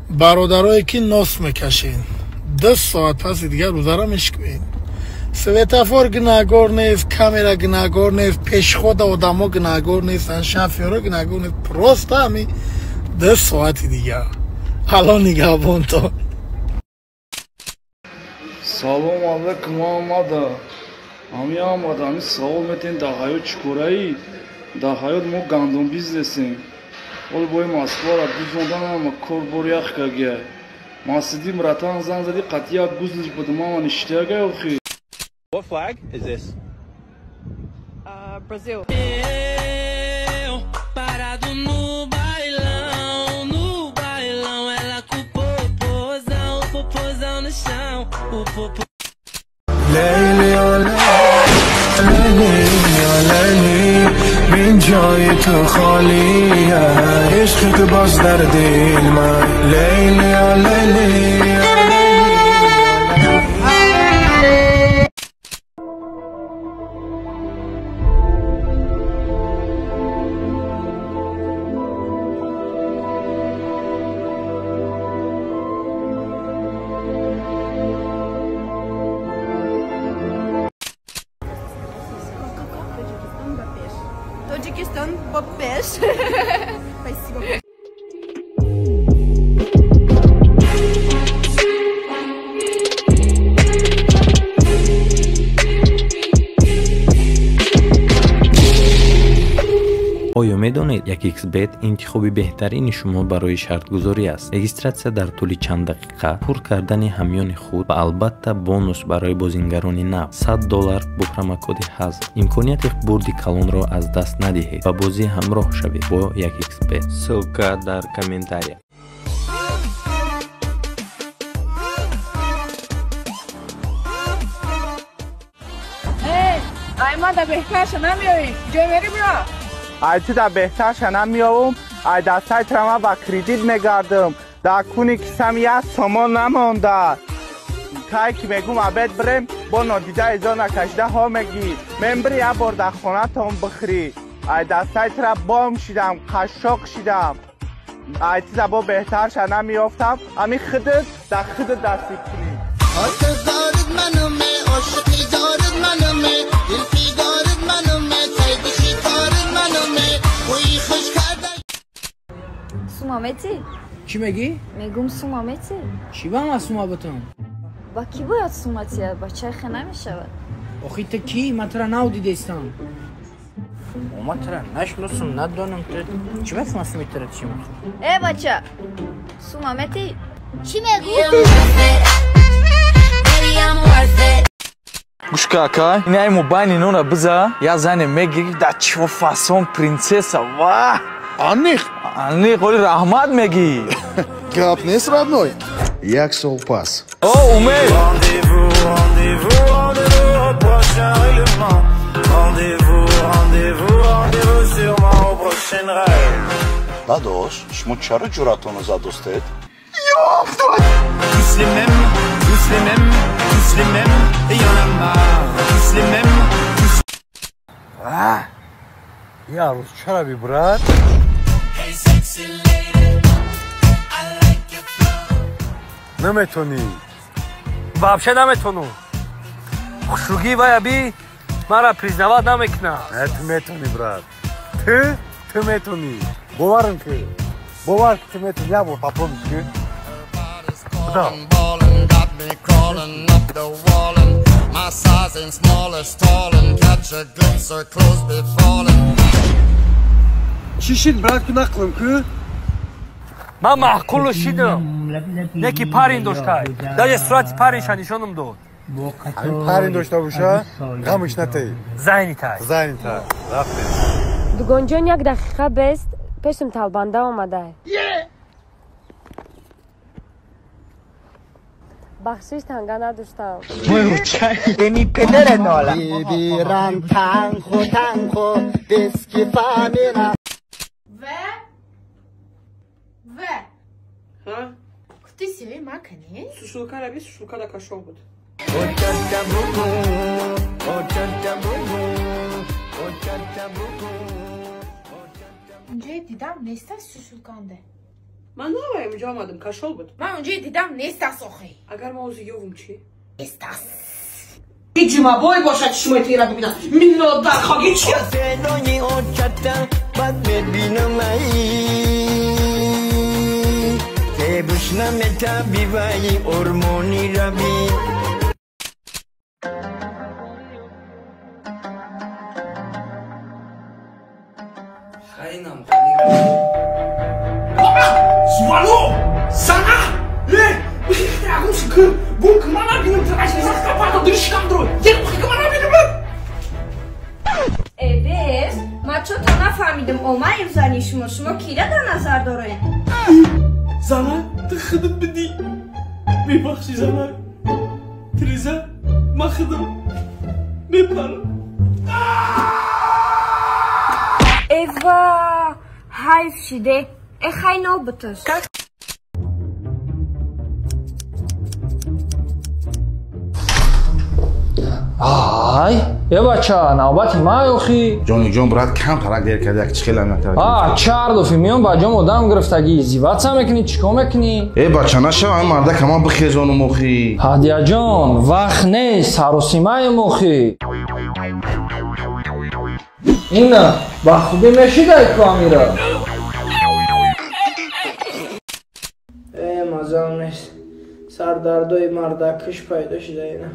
бародарое ки нос мекашин 2 соат паси дигар рӯзара мешкӯед. Светофор гунаҳгор нест, камера гунаҳгор нест, пешхода одамо гунаҳгор нестанд, шофёро гунаҳгор нест. Просто ҳами 2 соати дигар. Алло нигаҳбон то. Салом алейкум Муҳаммада. Ами Муҳаммад, ами савол метен дар ҳаёт чӣ кораӣ? Дар ҳаёт мо гандум бизнесем. Оли бо ин Москвара гузонданама кор бор ях кагия. Масидим ратан занг зади қати як гузлиш будумама ништияга охи. What flag is this? Brazil. Parado no bailão, ela com o popozão no chão, o popô. لیلی من جای تو خالیه عشق تو باز در دل من لیلی Таджикистан бабеш. Спасибо. оё медонед 1xbet интихоби беҳтарини шумо барои шартгузорӣ аст. регистратсия дар тӯли чанд дақиқа, пур кардани ҳамёни худ ва албатта бонус барои бозингарони нав $100 бо промокоди ҳазф. имконияти бурди калонро аз даст надиҳед ва бозӣ ҳамроҳ шавед бо 1xbet. ссилка дар комментария. Аймада беҳтарша намиёӣ. Ҷой мерим ё? Айти да беҳтарша намиёвум. Ай да сайтра ма ба кредит мегардам. Да куни кисам як сомон намонда. Кай ки мегум абед бирем бо нодида эзо накашида ҳо мегӣ. Мен бири як бор дар хонатон бихӯрӣ. Ай да сайтра бом шидам, қашшоқ шидам. Айти да бо беҳтарша намиёфтам. Ами худат да худат дасти кунӣ. Сума мети? Чӣ мегӣ? Мегум сума мети? Чӣ ба ман сума бутам? Ба ки бояд сума тия? Ба чайхе намешавад. Охи ту ки? Ман тура навдидестам. Ман тура нашнусам, надонам ту. Чӣ ба сума метира чӣ мехоҳ? Бача, сума мети? Чӣ мегӯ? Гушка акай, инай мо байни нона биза, я зане мегири да чо фасон принцесса, ва! Анних? Анних, оли раҳмат меги. Гап нест, родной? Як сол пас. О, умед! Дадош, шумо чаро ҷуръатону задостед? Ярус, чара би брат? Наметони. Вообще наметону. Хушруги ва яби мара признават намекна. Ту метони, брат. Ту метони. Боварам ки. Бовар ки ту метони. Я бор попробуй ки. Да. My size ain't small as tall and catch a glimpse her clothes be falling. Чишин брат куна қилам ку? Ман маҳқулу шидам. Неки парин доштай. Даже сурати паринша нишонам дод. Ҳамин парин дошта боша, ғамш натай. Зайнитай. Зайнитай. Рафте. Дугонҷон 1 дақиқа бест, пешум талбанда омадай. بخشش تنگا نداشتم بمی پدر نالا بیرم تنخو دسکی فامینا و Kutu sever makane? Sushulka rabi, sushulka da cachorro بود. اینجای دیدم نیسته سوشولکانده. من نمیدونم اینجا آمدم کاشول بود. من اونجا دیدم نیست آخه. اگر ما اوزی یوم چی؟ نیست. جمع بای باشد شما تیرا ببینم. میلا در خاگی چی؟ صدای آچتم بد ببینم ای که بشنم طبیبای هورمونی روی خیلی Звону! Sana! Aku seger. Gue kemana bingung terkasih sakit apa atau dari sikam terus? Jadi kemana bingung? Evet. من چون تا نفهمیدم اومایم زنی شما کیره در نظر داره زنه تخدم بدی میبخشی زنه تریزه ما خدم میپرم ایوا حیف شده خیلی نوبتش ай е бача навбати ма ёхи ҷониҷон брат камтарак дер кард як чиқела метавад чардофи миён ба ҷом одам гирифтагӣ зиватса мекунӣ чӣ кор мекунӣ бача нашава ин марда камон бихезону мохӣ ҳадияҷон вақт нест саросимаи мохӣ ина ба хубӣ мешидай камира мазам нест сардардои мардакиш пайдо шуда ина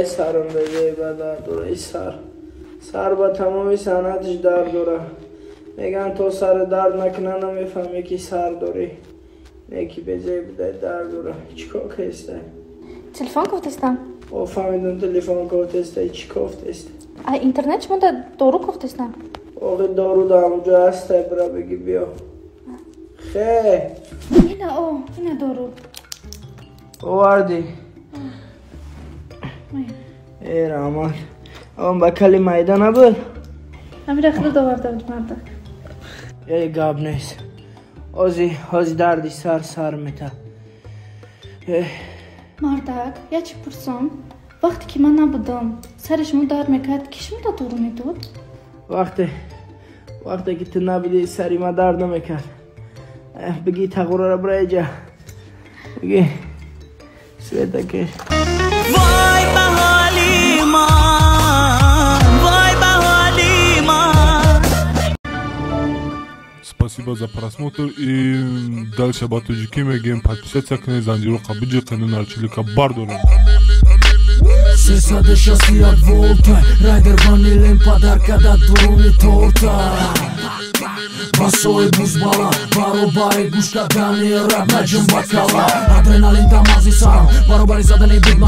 سرم بده به درد داره سر با تمامی سنتش درد داره میگن تو سر درد نکنه نمیفهمی که سر داری یکی به جای بده درد داره چیکار کسته تلفن کوفتستم او فهمیدم تلفن کوفتسته چی کوفتسته اینترنت شما دارو کوفتستم آقا دارو در اونجا هسته برا بگی بیا خیلی اینه دارو آوردی ای رحمان اون با کلی مایده نبود همین رخت داورده بود مردک ای گاب نیست آزی دردی سر میته مردک یا چی پرسم وقتی که من نبودم سرشمو درد میکرد کشم دا دورو میدود وقتی که تو نبودی سری ما درد نمیکرد بگی تقوره را برای جا بگی سویتا کش وای به حالی من وای به حالی من Спасибо за просмотр и дальше батуджики мегем подписаться к Незанжиру Кабиджи канал Чилика Бардора. 360 volta Райдер ванилен подарка да дуруни торта Басои бузбала баробари гушта дани рап наҷм бакала Адреналин тамази сарам баробари задани буд